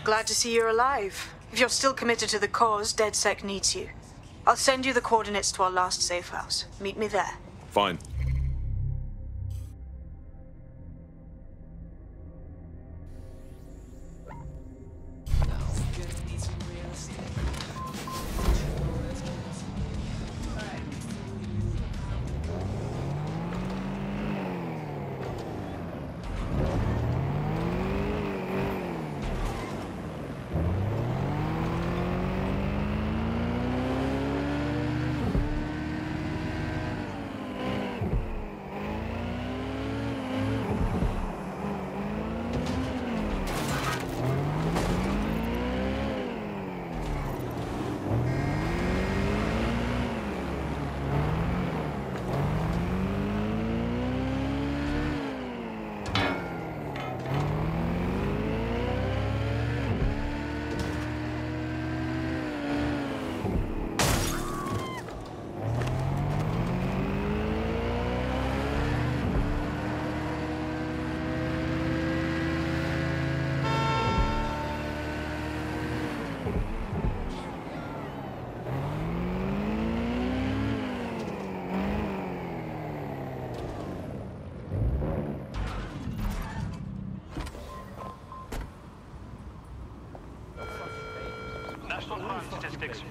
Glad to see you're alive. If you're still committed to the cause, DedSec needs you. I'll send you the coordinates to our last safe house. Meet me there. Fine.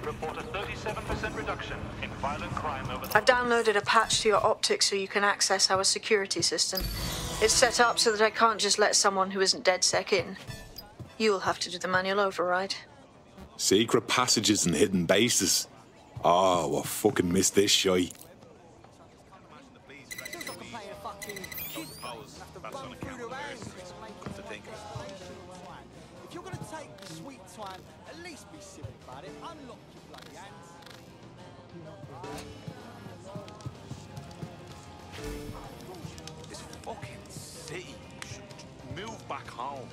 Report a 37% reduction in violent crime over the... I've downloaded a patch to your optics so you can access our security system. It's set up so that I can't just let someone who isn't DedSec in. You'll have to do the manual override. Secret passages and hidden bases. Oh, I fucking missed this shite. If you're gonna take sweet time, at least be civil about it. Unlock your bloody hands. This fucking city should move back home.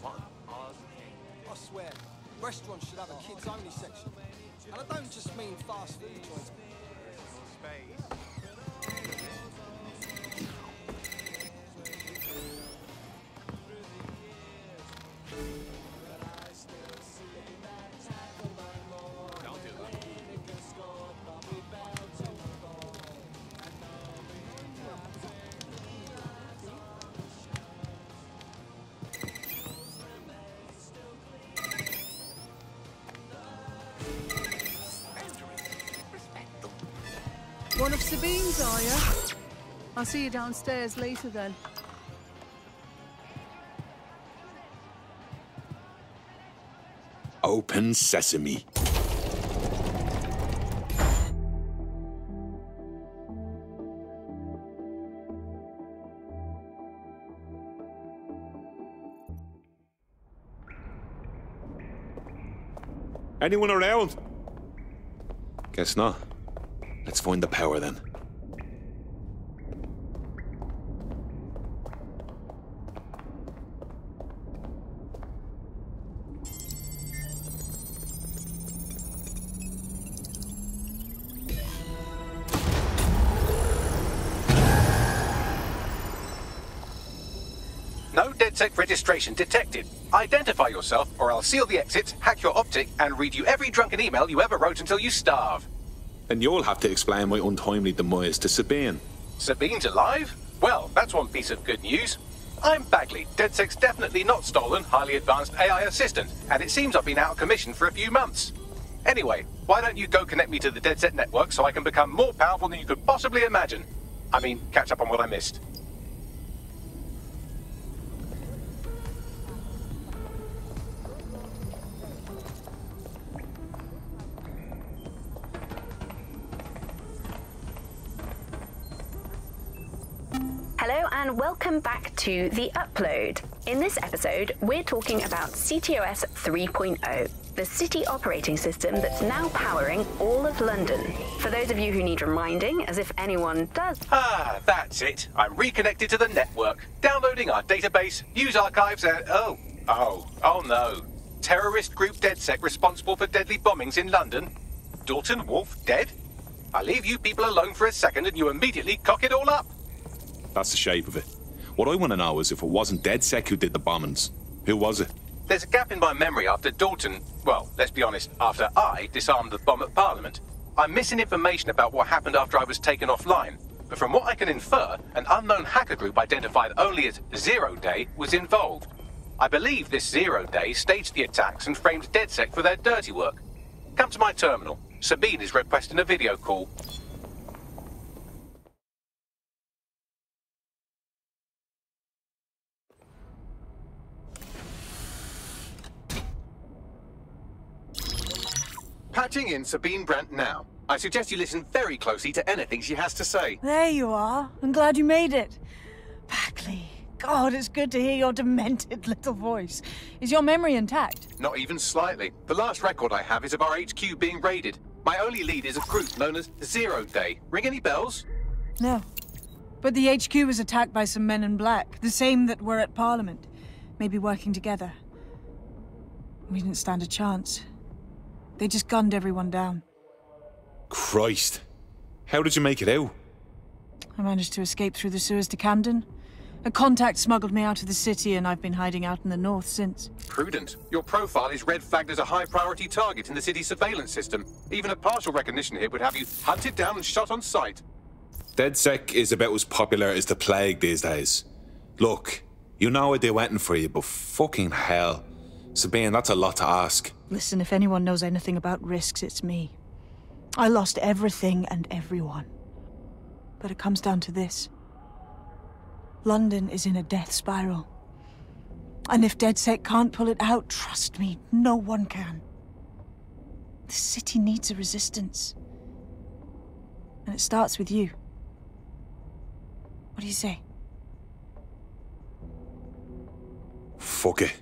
What an odd thing. I swear, restaurants should have a kids-only section. And I don't just mean fast food joints. One of Sabine's, are you? I'll see you downstairs later then. Open sesame. Anyone around? Guess not. Let's find the power then. No DedSec registration detected. Identify yourself, or I'll seal the exits, hack your optic, and read you every drunken email you ever wrote until you starve. And you'll have to explain my untimely demise to Sabine. Sabine's alive? Well, that's one piece of good news. I'm Bagley, DedSec's definitely not stolen, highly advanced AI assistant, and it seems I've been out of commission for a few months. Anyway, why don't you go connect me to the DedSec network so I can become more powerful than you could possibly imagine? I mean, catch up on what I missed. Hello and welcome back to The Upload. In this episode, we're talking about CTOS 3.0, the city operating system that's now powering all of London. For those of you who need reminding, as if anyone does... Ah, that's it. I'm reconnected to the network, downloading our database, news archives, and... Oh no. Terrorist group DedSec responsible for deadly bombings in London? Dalton Wolf dead? I leave you people alone for a second and you immediately cock it all up. That's the shape of it. What I want to know is if it wasn't DedSec who did the bombings, who was it? There's a gap in my memory after Dalton, well, let's be honest, after I disarmed the bomb at Parliament. I'm missing information about what happened after I was taken offline. But from what I can infer, an unknown hacker group identified only as Zero Day was involved. I believe this Zero Day staged the attacks and framed DedSec for their dirty work. Come to my terminal. Sabine is requesting a video call. Patching in Sabine Brandt now. I suggest you listen very closely to anything she has to say. There you are. I'm glad you made it. Bagley. God, it's good to hear your demented little voice. Is your memory intact? Not even slightly. The last record I have is of our HQ being raided. My only lead is a group known as Zero Day. Ring any bells? No. But the HQ was attacked by some men in black, the same that were at Parliament. Maybe working together. We didn't stand a chance. They just gunned everyone down. Christ. How did you make it out? I managed to escape through the sewers to Camden. A contact smuggled me out of the city, and I've been hiding out in the north since. Prudent. Your profile is red flagged as a high-priority target in the city's surveillance system. Even a partial recognition hit would have you hunted down and shot on sight. DedSec is about as popular as the plague these days. Look, you know I do waiting for you, but fucking hell. Sabine, that's a lot to ask. Listen, if anyone knows anything about risks, it's me. I lost everything and everyone. But it comes down to this. London is in a death spiral. And if DedSec can't pull it out, trust me, no one can. The city needs a resistance. And it starts with you. What do you say? Fuck it.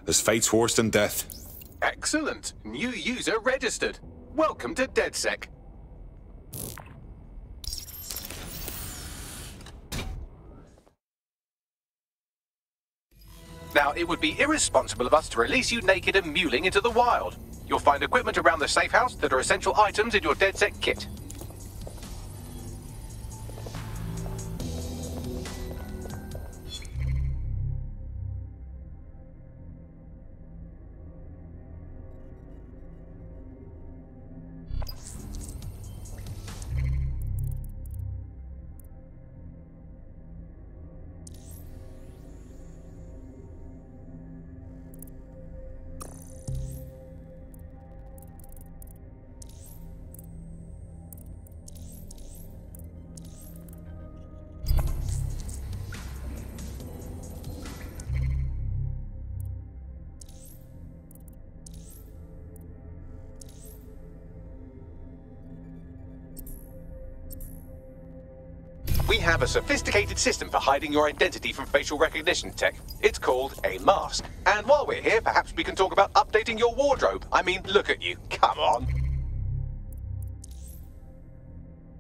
There's fate's worse than death. Excellent. New user registered. Welcome to DedSec. Now, it would be irresponsible of us to release you naked and mewling into the wild. You'll find equipment around the safe house that are essential items in your DedSec kit. We have a sophisticated system for hiding your identity from facial recognition tech. It's called a mask. And while we're here, perhaps we can talk about updating your wardrobe. I mean, look at you. Come on.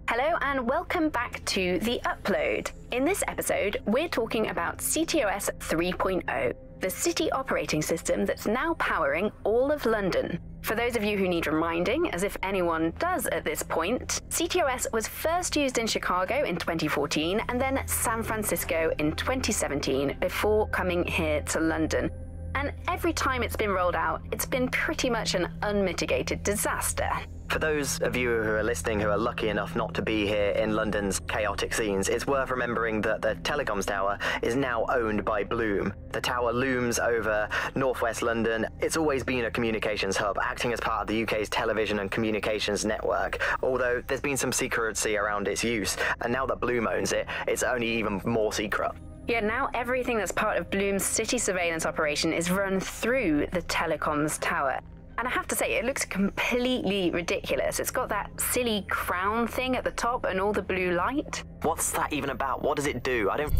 Hello and welcome back to The Upload. In this episode, we're talking about CTOS 3.0, the city operating system that's now powering all of London. For those of you who need reminding, as if anyone does at this point, CTOS was first used in Chicago in 2014 and then San Francisco in 2017 before coming here to London. And every time it's been rolled out, it's been pretty much an unmitigated disaster. For those of you who are listening who are lucky enough not to be here in London's chaotic scenes, it's worth remembering that the telecoms tower is now owned by Bloom. The tower looms over northwest London. It's always been a communications hub, acting as part of the UK's television and communications network, although there's been some secrecy around its use, and now that Bloom owns it, it's only even more secret. Yeah, now everything that's part of Bloom's city surveillance operation is run through the telecoms tower. And I have to say, it looks completely ridiculous. It's got that silly crown thing at the top and all the blue light. What's that even about? What does it do? I don't...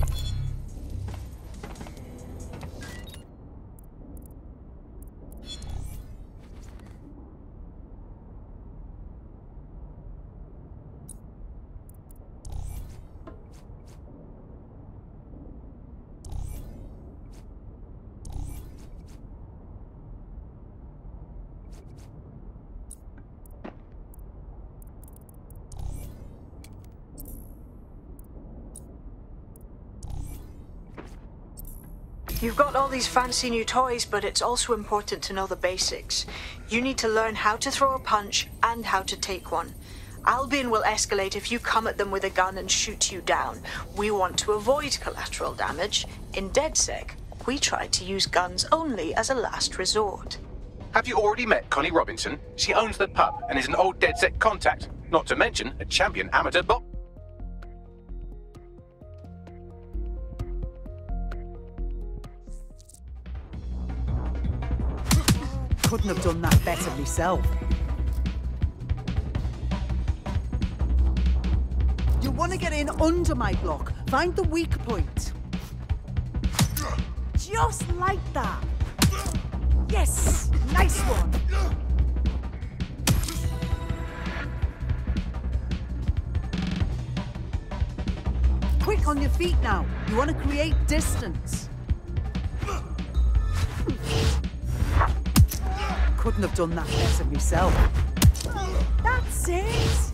You've got all these fancy new toys, but it's also important to know the basics. You need to learn how to throw a punch and how to take one. Albion will escalate if you come at them with a gun and shoot you down. We want to avoid collateral damage. In DedSec, we try to use guns only as a last resort. Have you already met Connie Robinson? She owns the pub and is an old DedSec contact. Not to mention a champion amateur boxer. Couldn't have done that better myself. You want to get in under my block. Find the weak point. Just like that. Yes! Nice one! Quick on your feet now. You want to create distance. Couldn't have done that better myself. That's it!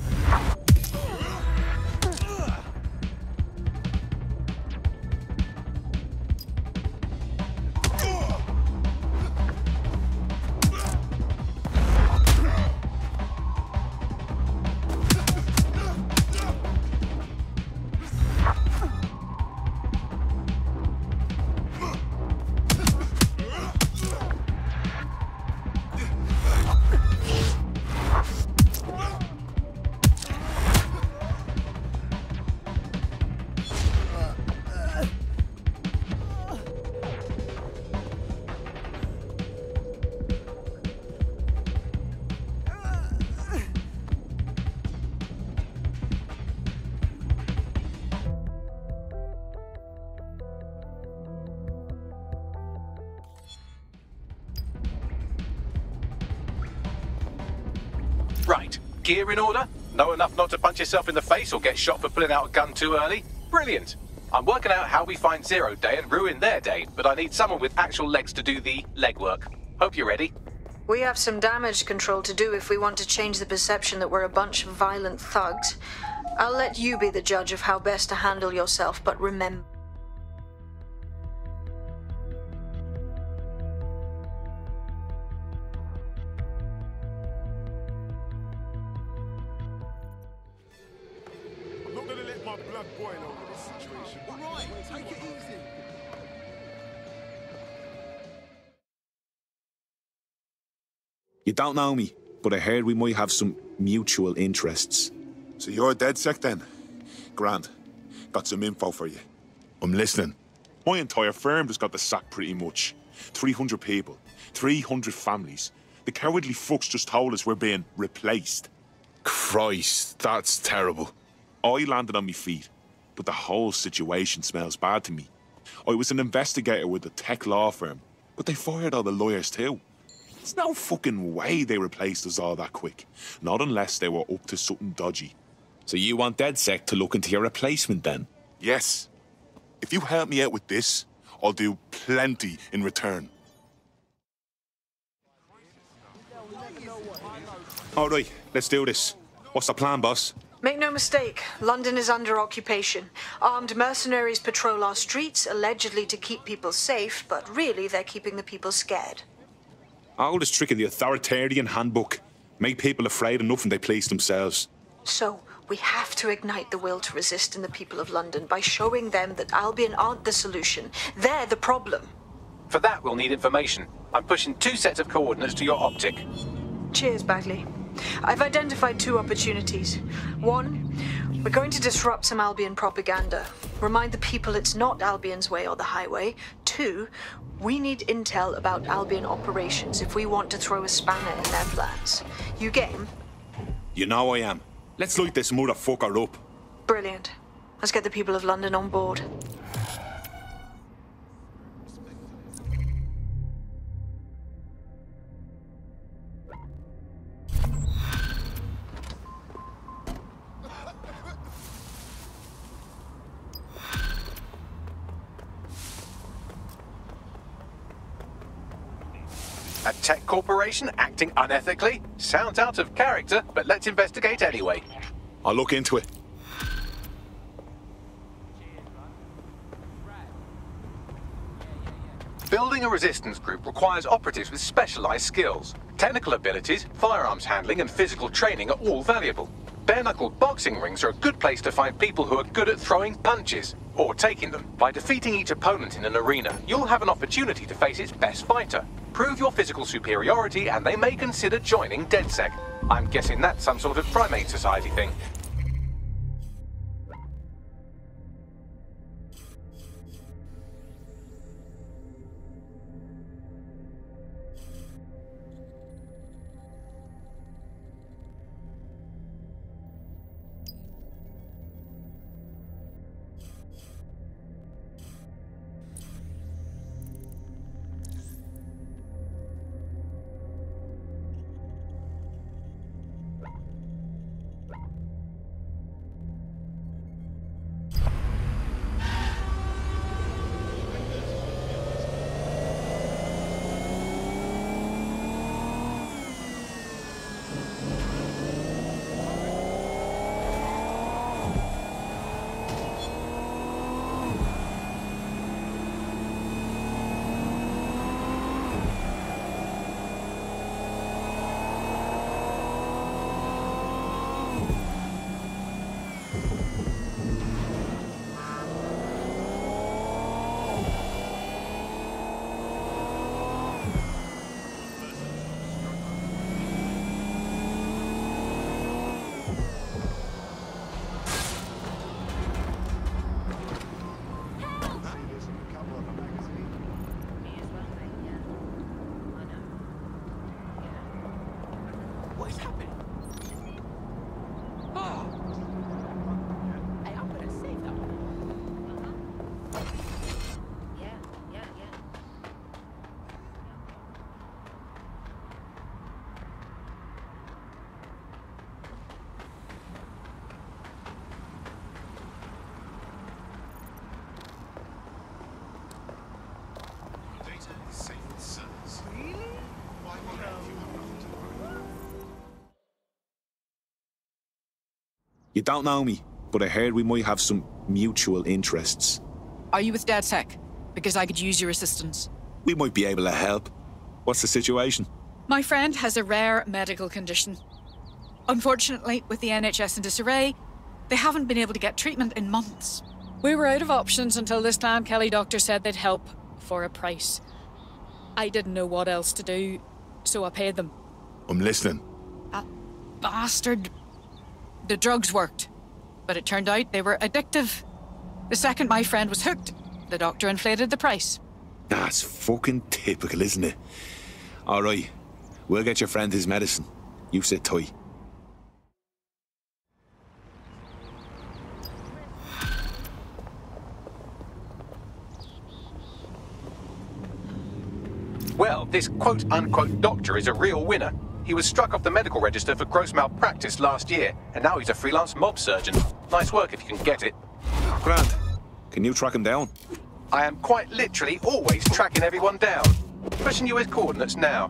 Right, gear in order? Know enough not to punch yourself in the face or get shot for pulling out a gun too early? Brilliant! I'm working out how we find Zero Day and ruin their day, but I need someone with actual legs to do the legwork. Hope you're ready. We have some damage control to do if we want to change the perception that we're a bunch of violent thugs. I'll let you be the judge of how best to handle yourself, but remember... I'm not gonna let my blood boil over this situation. All right, take it easy. You don't know me, but I heard we might have some mutual interests. So you're DedSec then? Grand. Got some info for you. I'm listening. My entire firm just got the sack pretty much. 300 people, 300 families. The cowardly fucks just told us we're being replaced. Christ, that's terrible. I landed on my feet, but the whole situation smells bad to me. I was an investigator with a tech law firm, but they fired all the lawyers too. There's no fucking way they replaced us all that quick. Not unless they were up to something dodgy. So you want DedSec to look into your replacement then? Yes. If you help me out with this, I'll do plenty in return. All right, let's do this. What's the plan, boss? Make no mistake, London is under occupation. Armed mercenaries patrol our streets, allegedly to keep people safe, but really they're keeping the people scared. Oldest trick in the authoritarian handbook. Make people afraid enough when they please themselves. So, we have to ignite the will to resist in the people of London by showing them that Albion aren't the solution. They're the problem. For that, we'll need information. I'm pushing 2 sets of coordinates to your optic. Cheers, Bagley. I've identified 2 opportunities. 1, we're going to disrupt some Albion propaganda. Remind the people it's not Albion's way or the highway. 2, we need intel about Albion operations if we want to throw a spanner in their plans. You game? You know I am. Let's light this motherfucker up. Brilliant. Let's get the people of London on board. A tech corporation acting unethically? Sounds out of character, but let's investigate anyway. I'll look into it. Building a resistance group requires operatives with specialized skills. Technical abilities, firearms handling, and physical training are all valuable. Bare-knuckled boxing rings are a good place to find people who are good at throwing punches, or taking them. By defeating each opponent in an arena, you'll have an opportunity to face its best fighter. Prove your physical superiority and they may consider joining DedSec. I'm guessing that's some sort of primate society thing. You don't know me, but I heard we might have some mutual interests. Are you with DedSec? Because I could use your assistance. We might be able to help. What's the situation? My friend has a rare medical condition. Unfortunately, with the NHS in disarray, they haven't been able to get treatment in months. We were out of options until this time Kelly doctor said they'd help for a price. I didn't know what else to do, so I paid them. I'm listening. That bastard. The drugs worked, but it turned out they were addictive. The second my friend was hooked, the doctor inflated the price. That's fucking typical, isn't it? All right, we'll get your friend his medicine. You sit tight. Well, this quote-unquote doctor is a real winner. He was struck off the medical register for gross malpractice last year, and now he's a freelance mob surgeon. Nice work if you can get it. Grant, can you track him down? I am quite literally always tracking everyone down. Pushing you his coordinates now.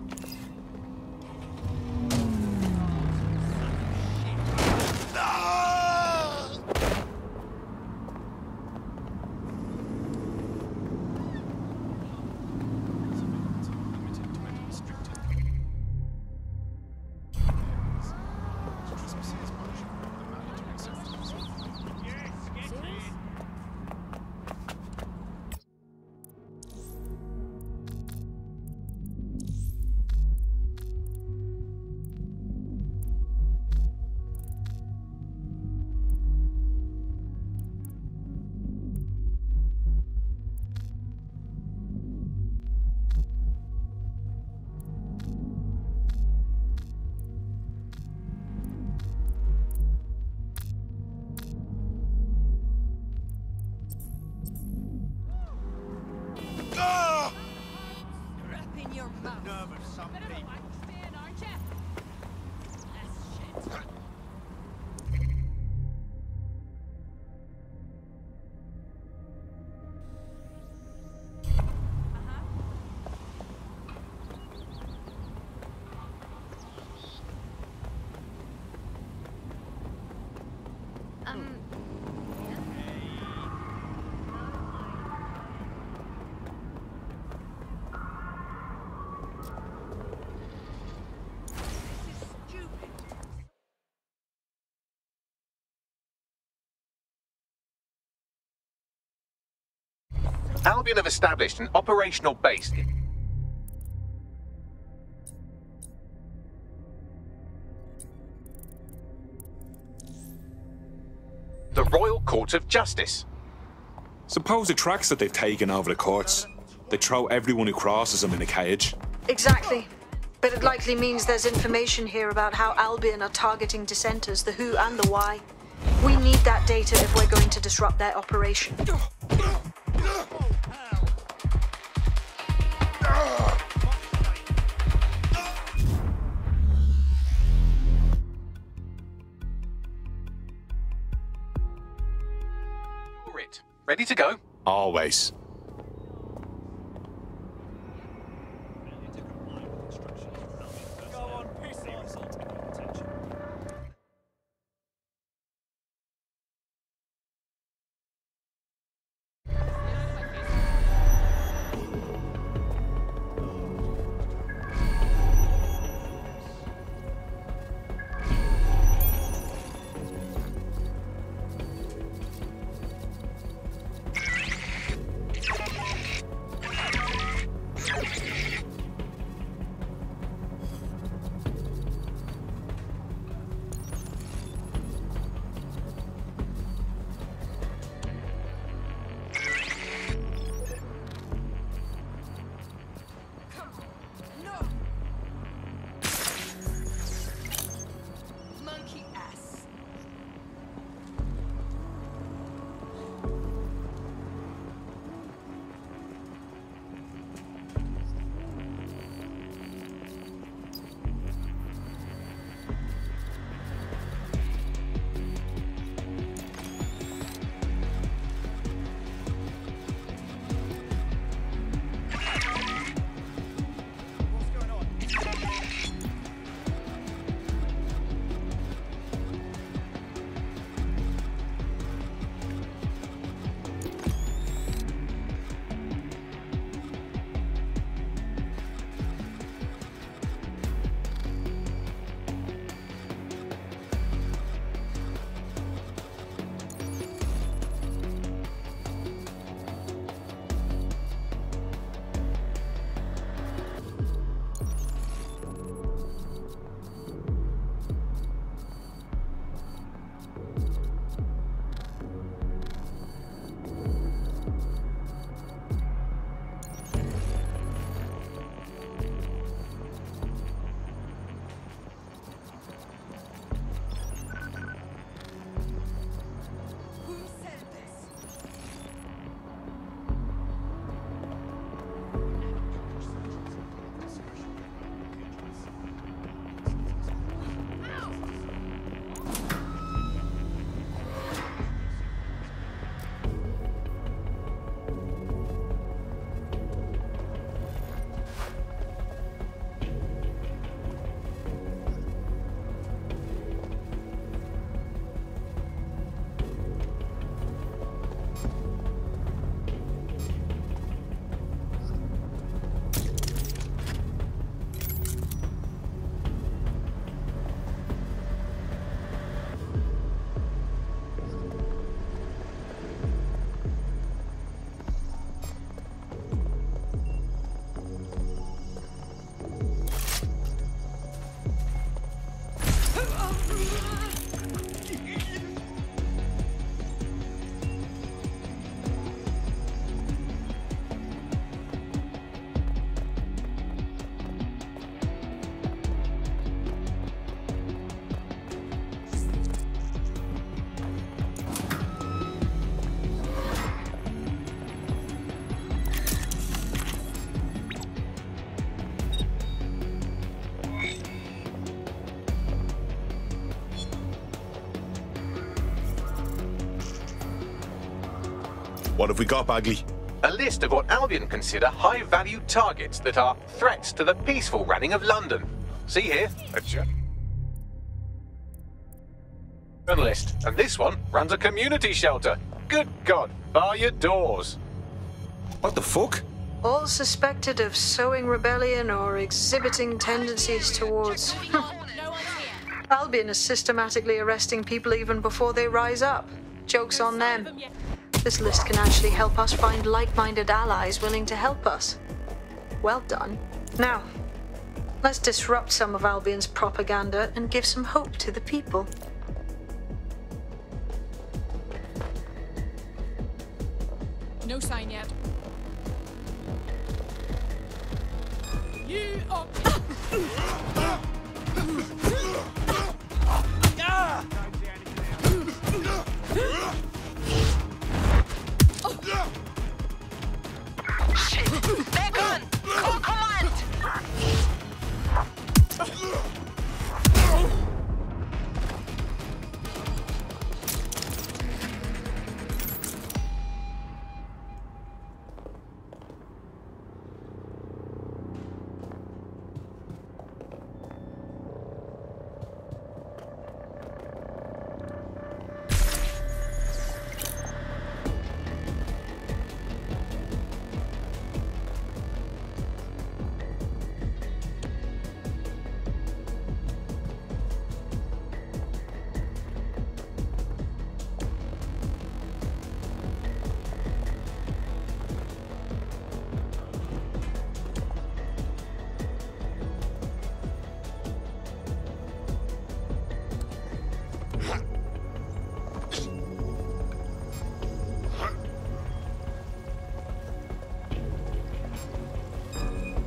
Albion have established an operational base. The Royal Court of Justice. Suppose the tracks that they've taken over the courts, they throw everyone who crosses them in a cage. Exactly. But it likely means there's information here about how Albion are targeting dissenters, the who and the why. We need that data if we're going to disrupt their operation. Ready to go? Always. What have we got, Bagley? A list of what Albion consider high-value targets that are threats to the peaceful running of London. See here? A journalist. And this one runs a community shelter. Good God, bar your doors. What the fuck? All suspected of sowing rebellion or exhibiting tendencies towards... Albion is systematically arresting people even before they rise up. Joke's on them. this list can actually help us find like-minded allies willing to help us. Well done. Now, let's disrupt some of Albion's propaganda and give some hope to the people. No sign yet. You are... Shit! They're gone! Call command!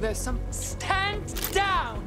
There's some... Stand down!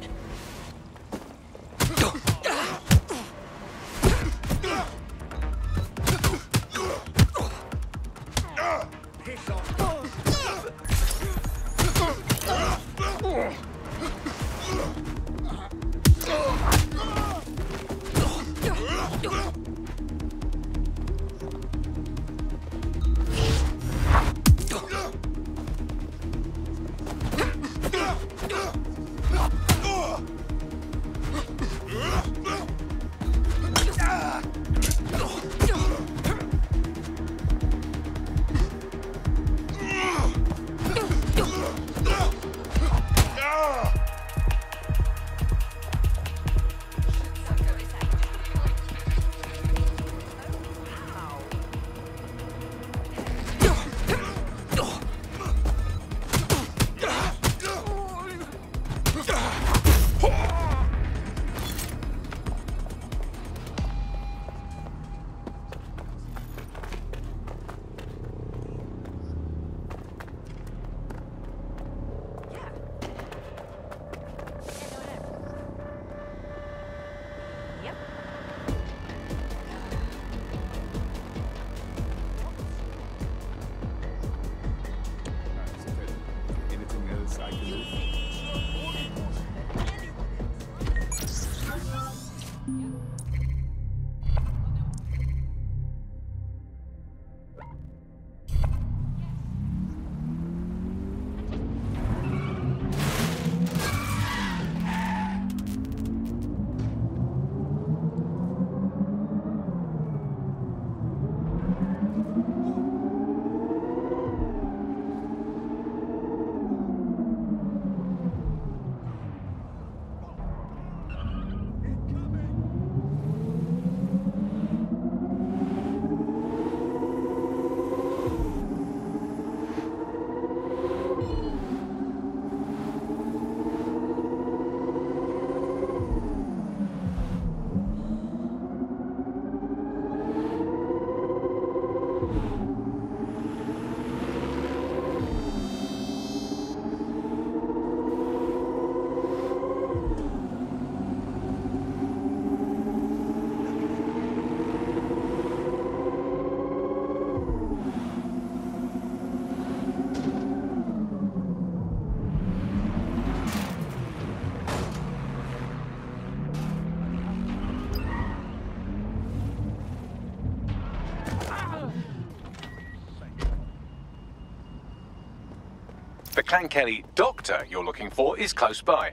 The Clan Kelly doctor you're looking for is close by.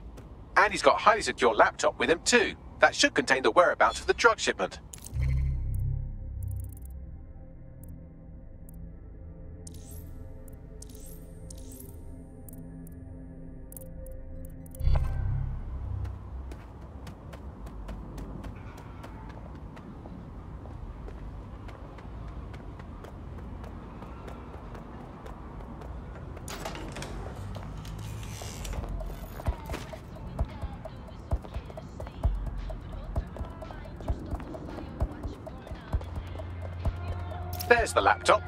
And he's got a highly secure laptop with him too. That should contain the whereabouts of the drug shipment. There's the laptop.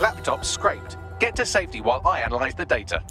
Laptop scraped. Get to safety while I analyze the data.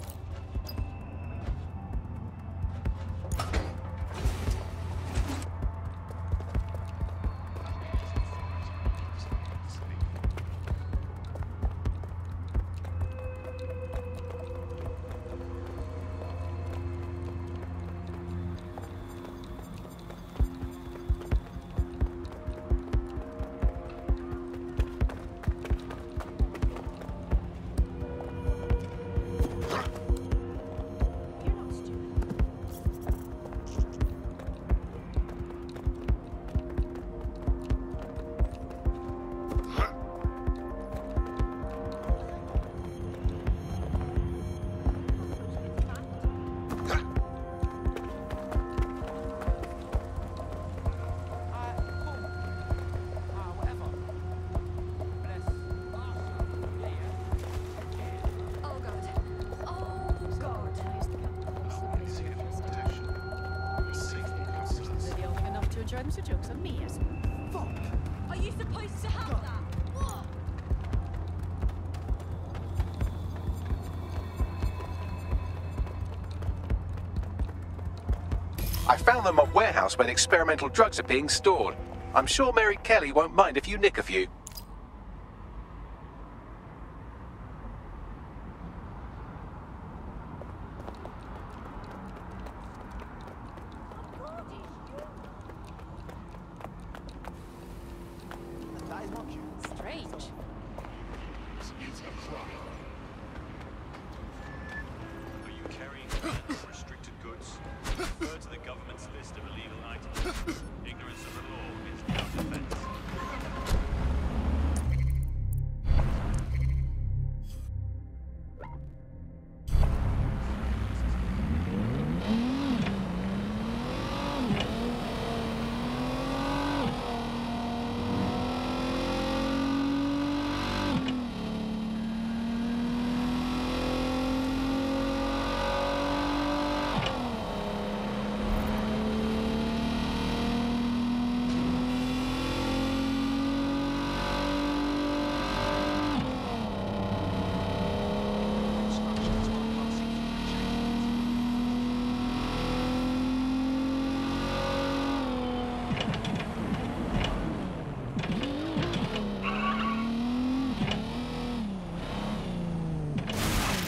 Mr. Jokes on me, yes? Fuck! Are you supposed to have that? What? I found them at warehouse where the experimental drugs are being stored. I'm sure Mary Kelly won't mind if you nick a few. Strange. Are you carrying restricted goods? Refer to the government's list of illegal items. Ignorance of the law is no defense.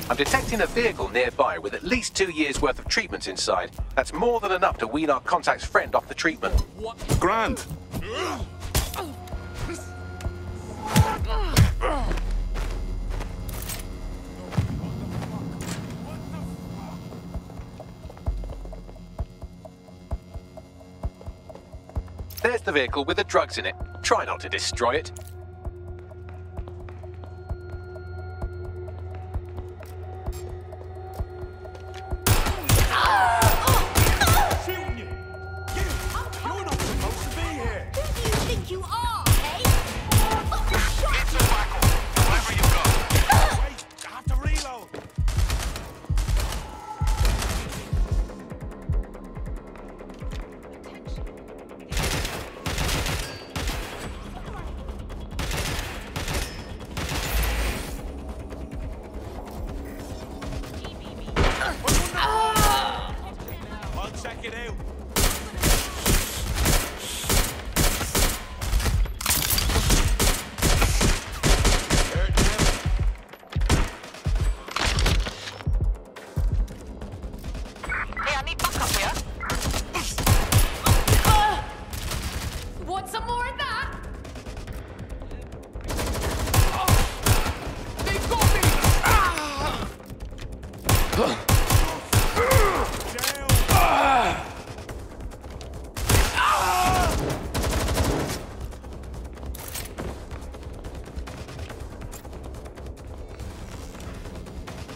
I'm detecting a vehicle nearby with at least 2 years' worth of treatments inside. That's more than enough to wean our contact's friend off the treatment. Grand. There's the vehicle with the drugs in it. Try not to destroy it. Want some more of that? They got me!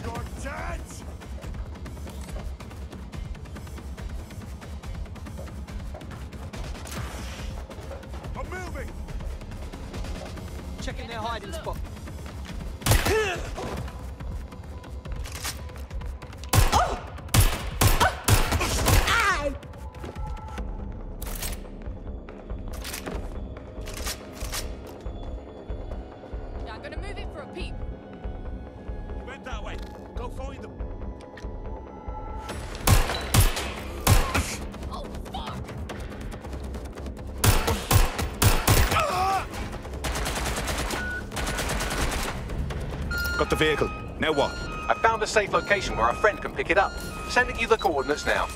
You're dead! I'm moving! Checking their hiding spot. Yeah, I'm gonna move it for a peep. He went that way. Go find them. Oh, fuck! Got the vehicle. Now what? I found a safe location where our friend can pick it up. Sending you the coordinates now.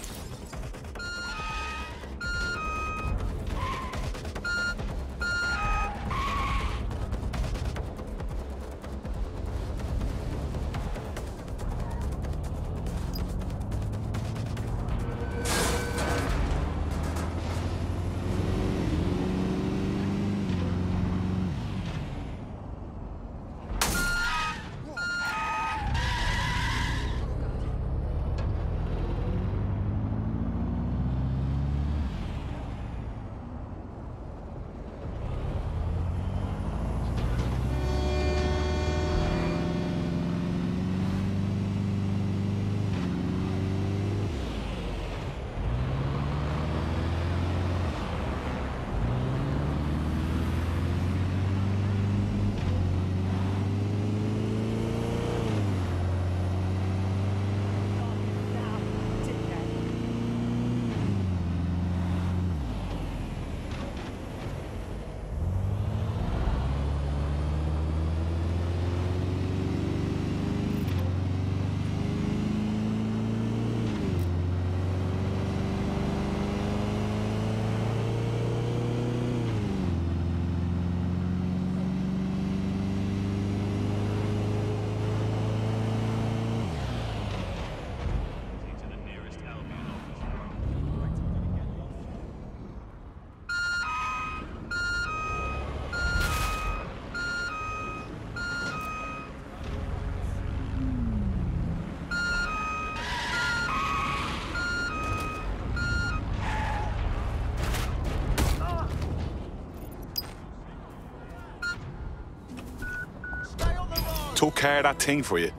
took care of that thing for you.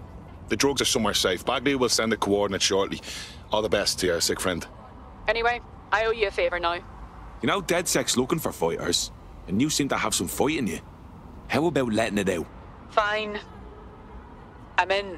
The drugs are somewhere safe. Bagley will send the coordinates shortly. All the best to your sick friend. Anyway, I owe you a favour now. You know, DedSec's looking for fighters, and you seem to have some fight in you. How about letting it out? Fine. I'm in.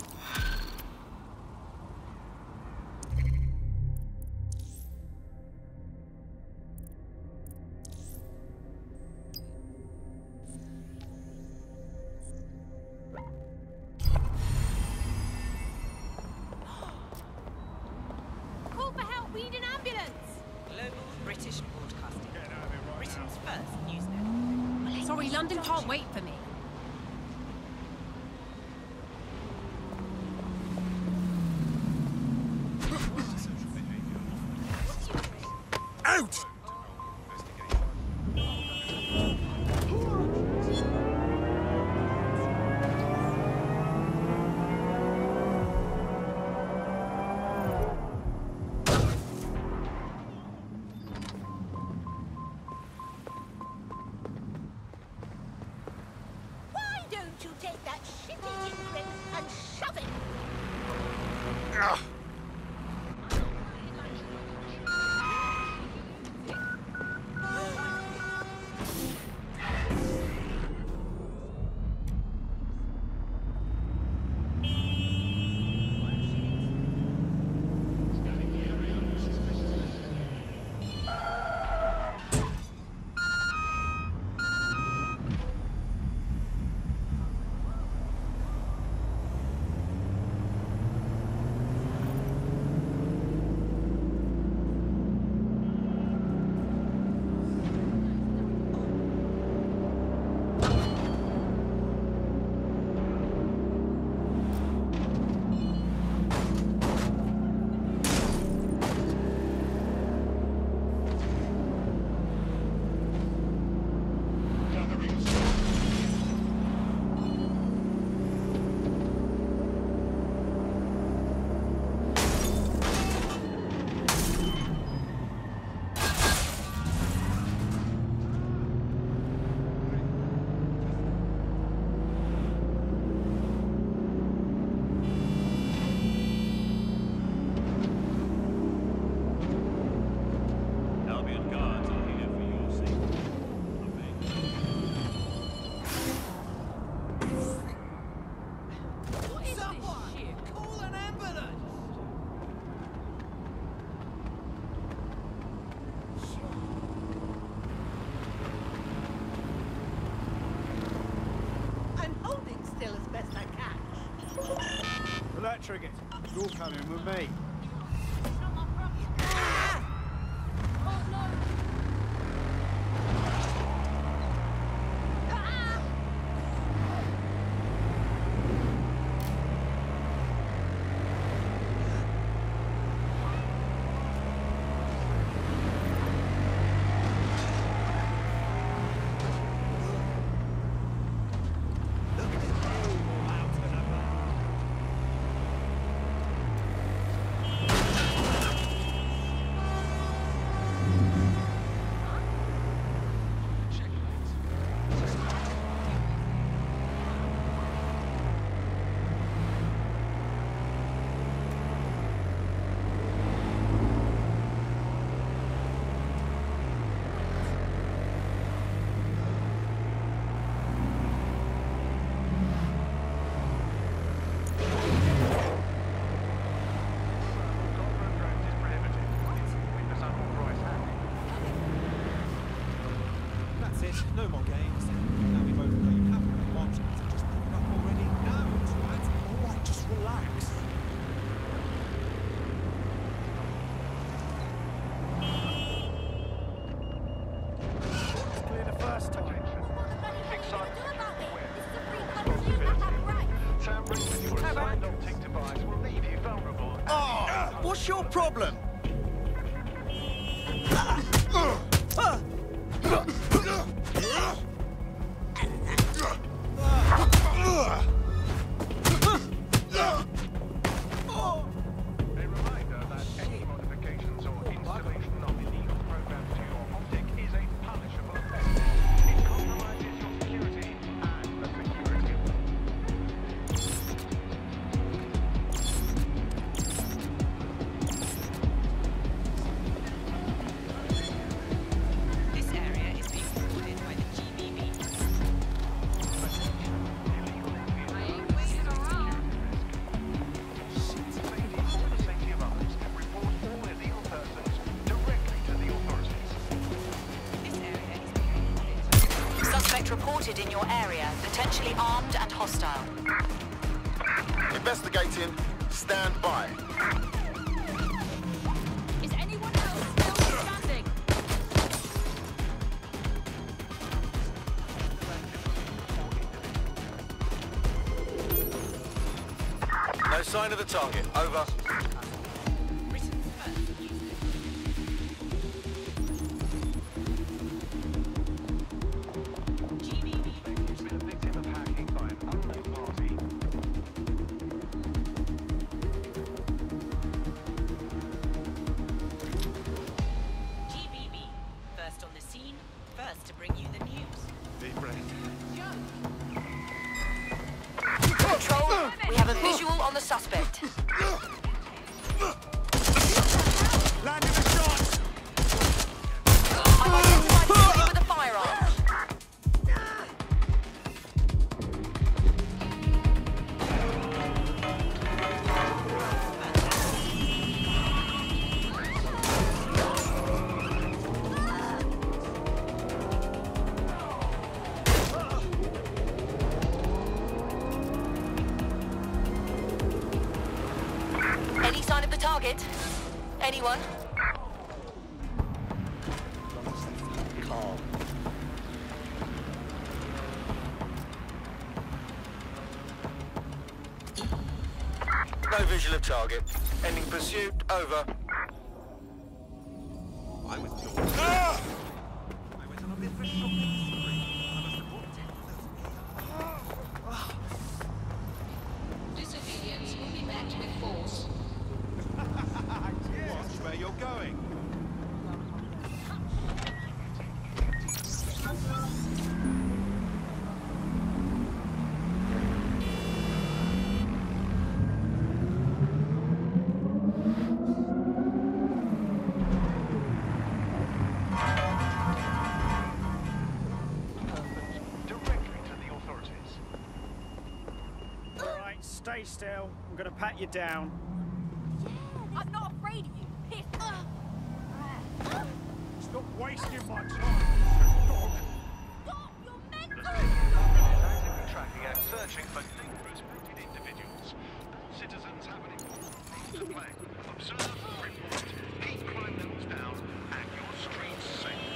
Call for help, we need an ambulance! Global British Broadcasting. Britain's first news network. Sorry, London can't wait for me. Out! Why don't you take that shitty imprint and shove it? Albion guards are here for your safety. What is this shit? Call an ambulance! I'm holding still as best I can. Electric it. You're coming with me. Oh no! That's it. No more games. Now we both know you have what you want. So just pick it up already. No, lads. All right, just relax. Clear the first time. Oh, what's your problem? spotted in your area, potentially armed and hostile. Investigating. Stand by. Is anyone else still standing? No sign of the target. Over. Control, we have a visual on the suspect. Landing a shot! I've identified somebody with a firearm. Any sign of the target? Anyone? Calm. No visual of target. Ending pursuit. Over. I was I went on a different Disobedience will be met with force. Watch where you're going. Alright, stay still. I'm gonna pat you down. I'm not afraid of you. Stop wasting my time, dog. Stop! You're mental! Actively tracking and searching for dangerous rooted individuals. Citizens have an important role to play. Observe, report, keep crime levels down, and your streets safe.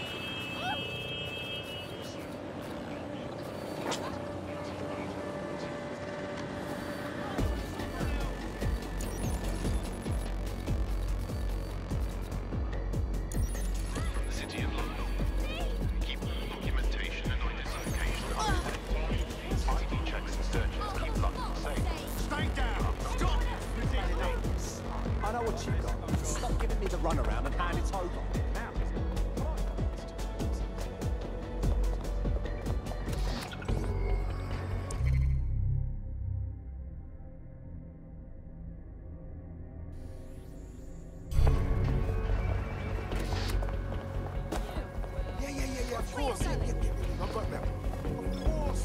The City of London. Keep documentation and identification up to date. ID checks and searches keep London safe. Stay down. Stop. I know what you've got. Stop giving me the runaround and hand it over. Now. Yeah, of course. Yeah. I've got that. Of course.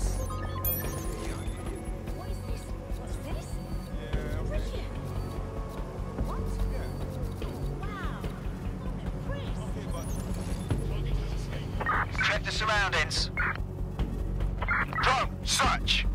What is this? What's this? Yeah. Richard! What? Wow! Chris! Check the surroundings. Drone, search.